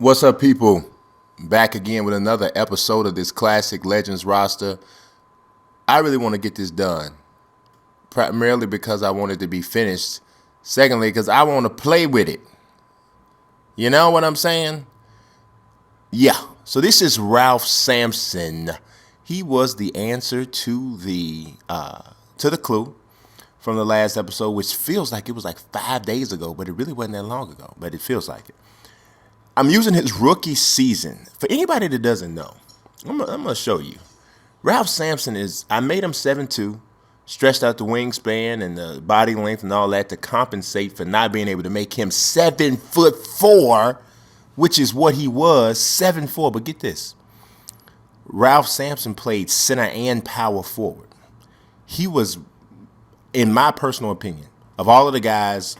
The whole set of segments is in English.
What's up, people? Back again with another episode of this classic Legends roster. I really want to get this done, primarily because I want it to be finished. Secondly, because I want to play with it. You know what I'm saying? Yeah. So this is Ralph Sampson. He was the answer to the clue from the last episode, which feels like it was like 5 days ago, but it really wasn't that long ago. But it feels like it. I'm using his rookie season. For anybody that doesn't know, I'm going to show you. Ralph Sampson I made him 7'2", stretched out the wingspan and the body length and all that to compensate for not being able to make him 7'4", which is what he was, 7'4". But get this. Ralph Sampson played center and power forward. He was, in my personal opinion, of all of the guys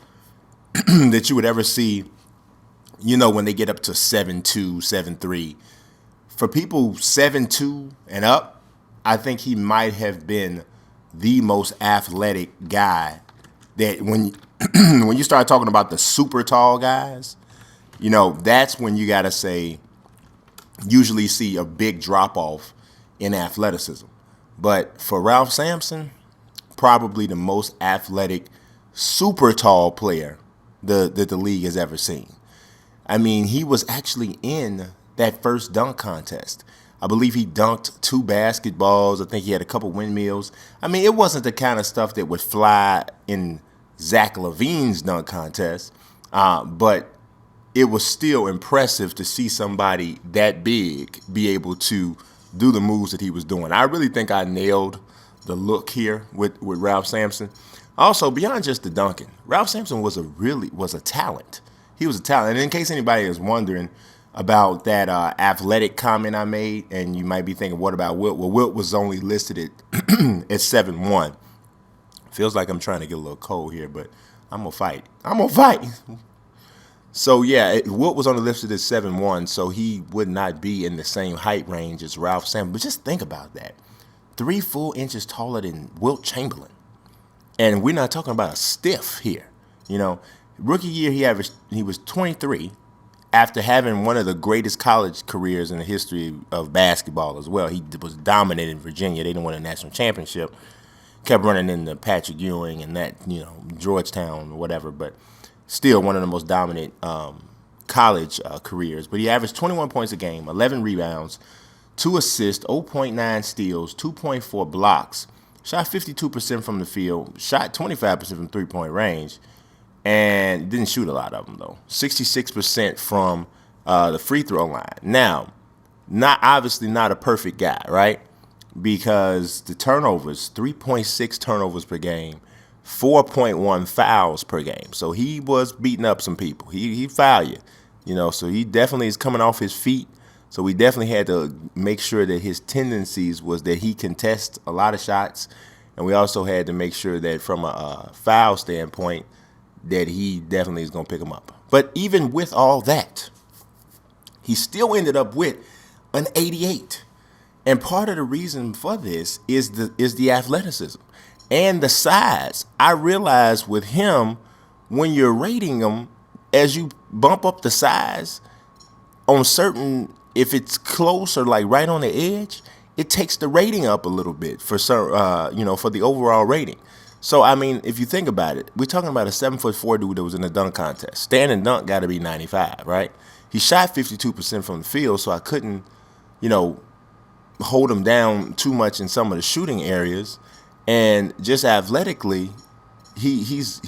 that you would ever see, you know, when they get up to 7'2", 7'3", for people 7'2" and up, I think he might have been the most athletic guy that when when you start talking about the super tall guys, you know, that's when you got to say usually see a big drop off in athleticism. But for Ralph Sampson, probably the most athletic super tall player that the league has ever seen. I mean, he was actually in that first dunk contest. I believe he dunked 2 basketballs. I think he had a couple windmills. I mean, it wasn't the kind of stuff that would fly in Zach LaVine's dunk contest, but it was still impressive to see somebody that big be able to do the moves that he was doing. I really think I nailed the look here with Ralph Sampson. Also, beyond just the dunking, Ralph Sampson was a talent. He was a talent. And in case anybody is wondering about that athletic comment I made, and you might be thinking, what about Wilt? Well, Wilt was only listed at 7'1". Feels like I'm trying to get a little cold here, but I'm going to fight. So, yeah, Wilt was only listed at 7'1", so he would not be in the same height range as Ralph Sampson. But just think about that. 3 full inches taller than Wilt Chamberlain. And we're not talking about a stiff here, you know. Rookie year, he was 23 after having one of the greatest college careers in the history of basketball as well. He was dominant in Virginia. They didn't win a national championship. Kept running into Patrick Ewing and that, you know, Georgetown or whatever. But still one of the most dominant college careers. But he averaged 21 points a game, 11 rebounds, 2 assists, 0.9 steals, 2.4 blocks. Shot 52% from the field. Shot 25% from three-point range. And didn't shoot a lot of them, though. 66% from the free throw line. Now, obviously not a perfect guy, right? Because the turnovers, 3.6 turnovers per game, 4.1 fouls per game. So he was beating up some people. He fouled you, you know. So he definitely is coming off his feet. So we definitely had to make sure that his tendencies was that he contests a lot of shots. And we also had to make sure that from a foul standpoint, that he definitely is going to pick him up. But even with all that, he still ended up with an 88. And part of the reason for this is the athleticism and the size. I realized with him, when you're rating him, as you bump up the size on certain, if it's close or like right on the edge, it takes the rating up a little bit for for the overall rating. So, I mean, if you think about it, we're talking about a 7'4" dude that was in the dunk contest. Standing dunk got to be 95, right? He shot 52% from the field, so I couldn't, you know, hold him down too much in some of the shooting areas. And just athletically, he's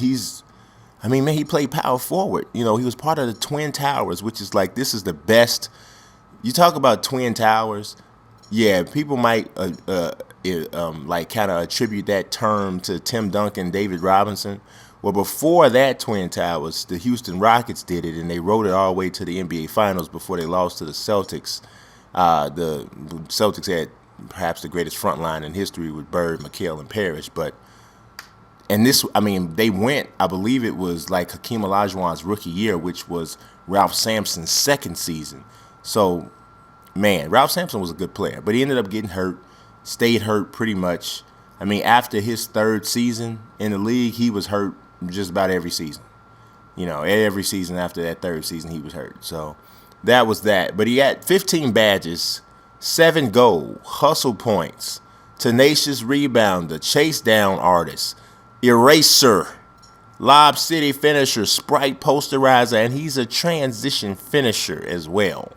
I mean, man, he played power forward. You know, he was part of the Twin Towers, which is like, this is the best. You talk about Twin Towers, yeah, people might like kind of attribute that term to Tim Duncan, David Robinson. Well, before that Twin Towers, the Houston Rockets did it, and they rode it all the way to the NBA Finals before they lost to the Celtics. The Celtics had perhaps the greatest front line in history with Bird, McHale, and Parrish. They went, I believe it was like Hakeem Olajuwon's rookie year, which was Ralph Sampson's second season. So, man, Ralph Sampson was a good player, but he ended up getting hurt. Stayed hurt pretty much. I mean, after his third season in the league, he was hurt just about every season. You know, every season after that third season, he was hurt. So that was that. But he had 15 badges, 7 gold, hustle points, tenacious rebounder, chase down artist, eraser, Lob City finisher, sprite posterizer, and he's a transition finisher as well.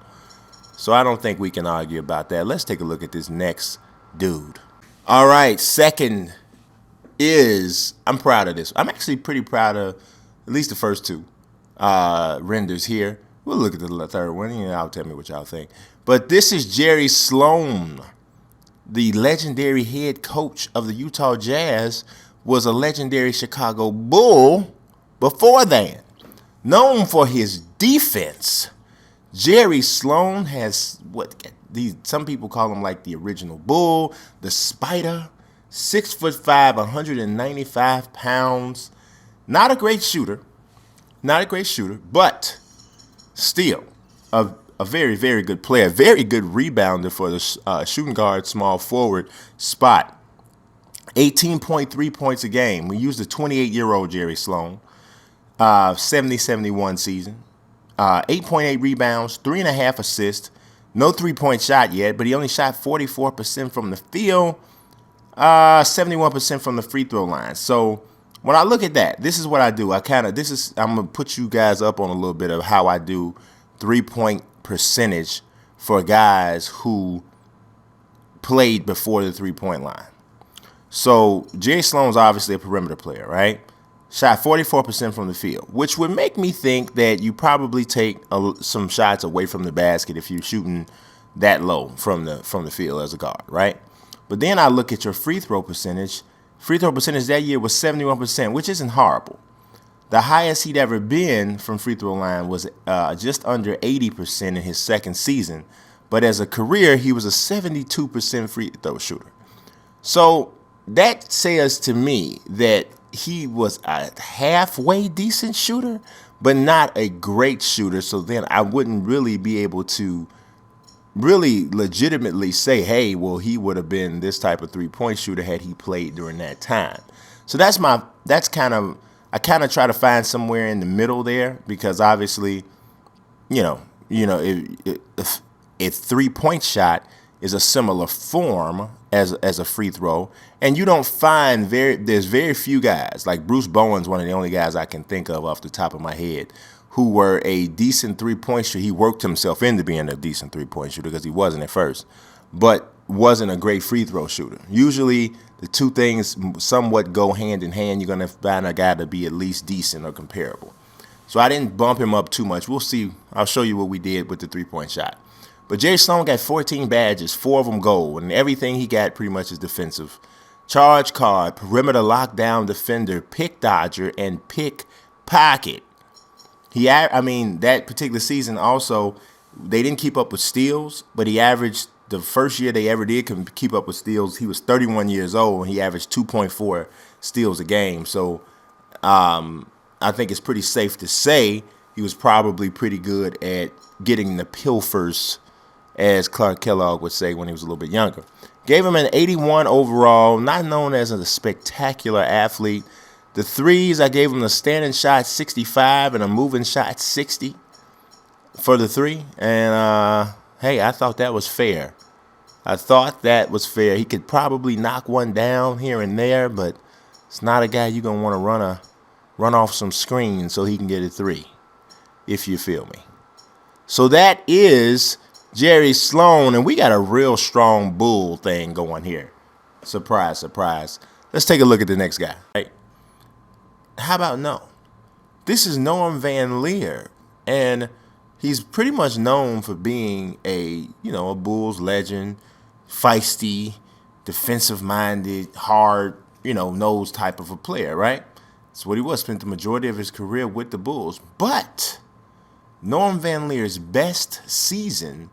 So I don't think we can argue about that. Let's take a look at this next dude. All right, second is, I'm proud of this. I'm actually pretty proud of at least the first two renders here. We'll look at the third one. Y'all tell me what y'all think. But this is Jerry Sloan, the legendary head coach of the Utah Jazz, was a legendary Chicago Bull before then. Known for his defense, Jerry Sloan has some people call him like the original Bull, the Spider, 6'5", 195 pounds. Not a great shooter, but still a very, very good player, very good rebounder for the shooting guard, small forward spot. 18.3 points a game. We used the 28-year-old Jerry Sloan, 70-71 season. 8.8 rebounds, 3.5 assists. No three-point shot yet, but he only shot 44% from the field, 71% from the free throw line. So when I look at that, this is what I do. I'm gonna put you guys up on a little bit of how I do 3-point percentage for guys who played before the 3-point line. So Jerry Sloan's obviously a perimeter player, right? Shot 44% from the field, which would make me think that you probably take some shots away from the basket if you're shooting that low from the field as a guard, right? But then I look at your free throw percentage. Free throw percentage that year was 71%, which isn't horrible. The highest he'd ever been from free throw line was just under 80% in his second season. But as a career, he was a 72% free throw shooter. So that says to me that he was a halfway decent shooter, but not a great shooter. So then I wouldn't really be able to really legitimately say, hey, well, he would have been this type of 3-point shooter had he played during that time. So I kind of try to find somewhere in the middle there, because obviously, if a 3-point shot is a similar form as a free throw, and you don't find there's very few guys, like Bruce Bowen's one of the only guys I can think of off the top of my head, who were a decent 3-point shooter. He worked himself into being a decent 3-point shooter because he wasn't at first, but wasn't a great free throw shooter. Usually the two things somewhat go hand in hand. You're going to find a guy to be at least decent or comparable. So I didn't bump him up too much. We'll see. I'll show you what we did with the 3-point shot. But Jerry Sloan got 14 badges, 4 of them gold, and everything he got pretty much is defensive. Charge card, perimeter lockdown defender, pick dodger, and pick pocket. That particular season also, they didn't keep up with steals, but he averaged, the first year they ever did keep up with steals, he was 31 years old, and he averaged 2.4 steals a game. So I think it's pretty safe to say he was probably pretty good at getting the pilfers, as Clark Kellogg would say when he was a little bit younger. Gave him an 81 overall, not known as a spectacular athlete. The threes, I gave him a standing shot 65 and a moving shot 60 for the three. And, hey, I thought that was fair. He could probably knock one down here and there, but it's not a guy you're going to want to run off some screens so he can get a three, if you feel me. So that is Jerry Sloan, and we got a real strong Bull thing going here. Surprise, surprise. Let's take a look at the next guy. Right. How about no? This is Norm Van Lier, and he's pretty much known for being a Bulls legend, feisty, defensive-minded, hard, nose type of a player, right? That's what he was. Spent the majority of his career with the Bulls. But Norm Van Lier's best season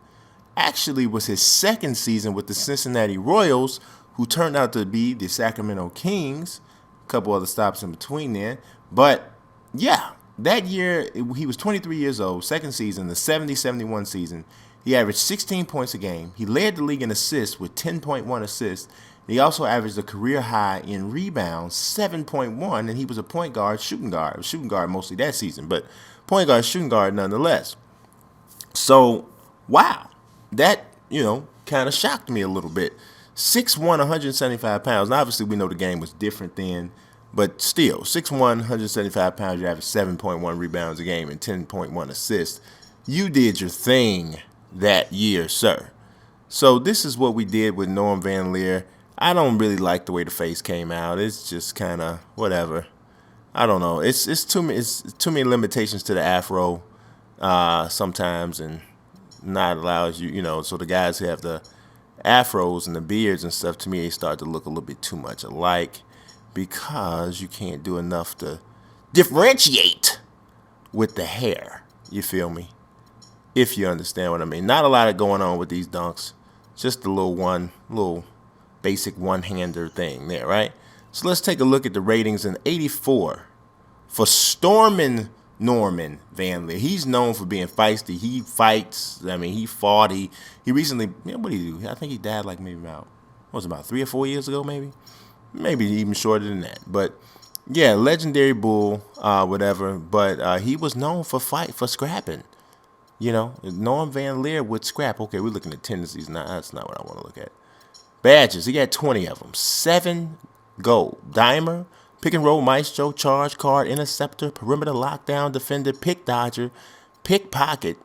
actually was his second season with the Cincinnati Royals, who turned out to be the Sacramento Kings. A couple other stops in between there. But, yeah, that year, he was 23 years old, second season, the 70-71 season. He averaged 16 points a game. He led the league in assists with 10.1 assists. He also averaged a career high in rebounds, 7.1, and he was a point guard, shooting guard. Shooting guard mostly that season, but point guard, shooting guard nonetheless. So, wow, that, kind of shocked me a little bit. 6'1", 175 pounds. Now, obviously, we know the game was different then, but still, 6'1", 175 pounds, you average 7.1 rebounds a game and 10.1 assists. You did your thing that year, sir. So this is what we did with Norm Van Lier. I don't really like the way the face came out. It's just kind of whatever. I don't know. It's too many limitations to the afro sometimes, and not allows you, So the guys who have the afros and the beards and stuff, to me, they start to look a little bit too much alike because you can't do enough to differentiate with the hair. You feel me? If you understand what I mean. Not a lot of going on with these dunks. Just a little basic one-hander thing there, right? So let's take a look at the ratings in 84 for Stormin Norman Van Lier. He's known for being feisty. He fights. I mean, he fought. He recently, what did he do? I think he died like maybe about 3 or 4 years ago, maybe even shorter than that. But yeah, legendary bull, whatever. But he was known for scrapping. Norm Van Lier would scrap. Okay, we're looking at tendencies now. That's not what I want to look at. Badges, he got 20 of them. 7 gold. Dimer, pick and roll maestro, charge card, interceptor, perimeter lockdown defender, pick dodger, pickpocket.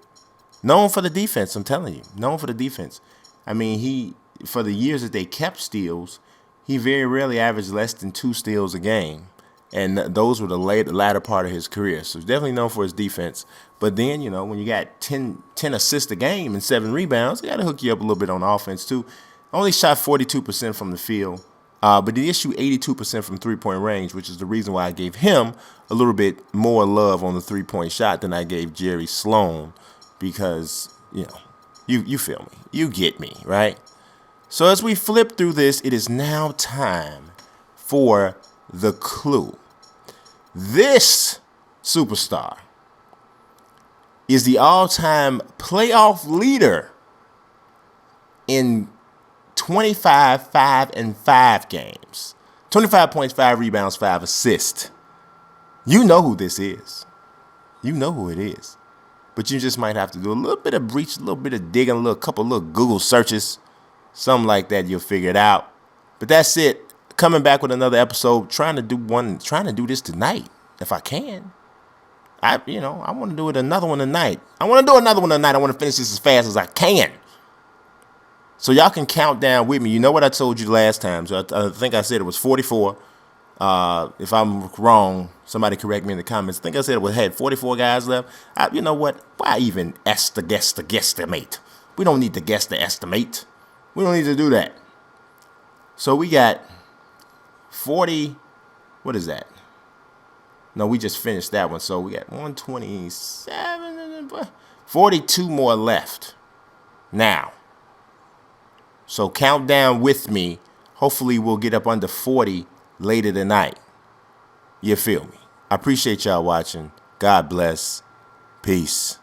Known for the defense, I'm telling you. Known for the defense. I mean, for the years that they kept steals, he very rarely averaged less than 2 steals a game. And those were the latter part of his career. So he's definitely known for his defense. But then, when you got 10 assists a game and 7 rebounds, they got to hook you up a little bit on offense, too. Only shot 42% from the field. But he did shoot 82% from three-point range, which is the reason why I gave him a little bit more love on the three-point shot than I gave Jerry Sloan. Because, you feel me. You get me, right? So as we flip through this, it is now time for the clue. This superstar is the all-time playoff leader in 25, 5, and 5 games. 25 points, 5 rebounds, 5 assists. You know who this is. You know who it is. But you just might have to do a little bit of reach, a little bit of digging, couple little Google searches. Something like that, you'll figure it out. But that's it. Coming back with another episode, trying to do this tonight, if I can. I want to do another one tonight. I want to finish this as fast as I can. So y'all can count down with me. You know what I told you last time. So I think I said it was 44. If I'm wrong, somebody correct me in the comments. I think I said it had 44 guys left. You know what? Why even guesstimate? We don't need to guess the estimate. We don't need to do that. So we got 40, what is that? No, we just finished that one. So we got 127, 42 more left now. So count down with me. Hopefully we'll get up under 40 later tonight. You feel me? I appreciate y'all watching. God bless. Peace.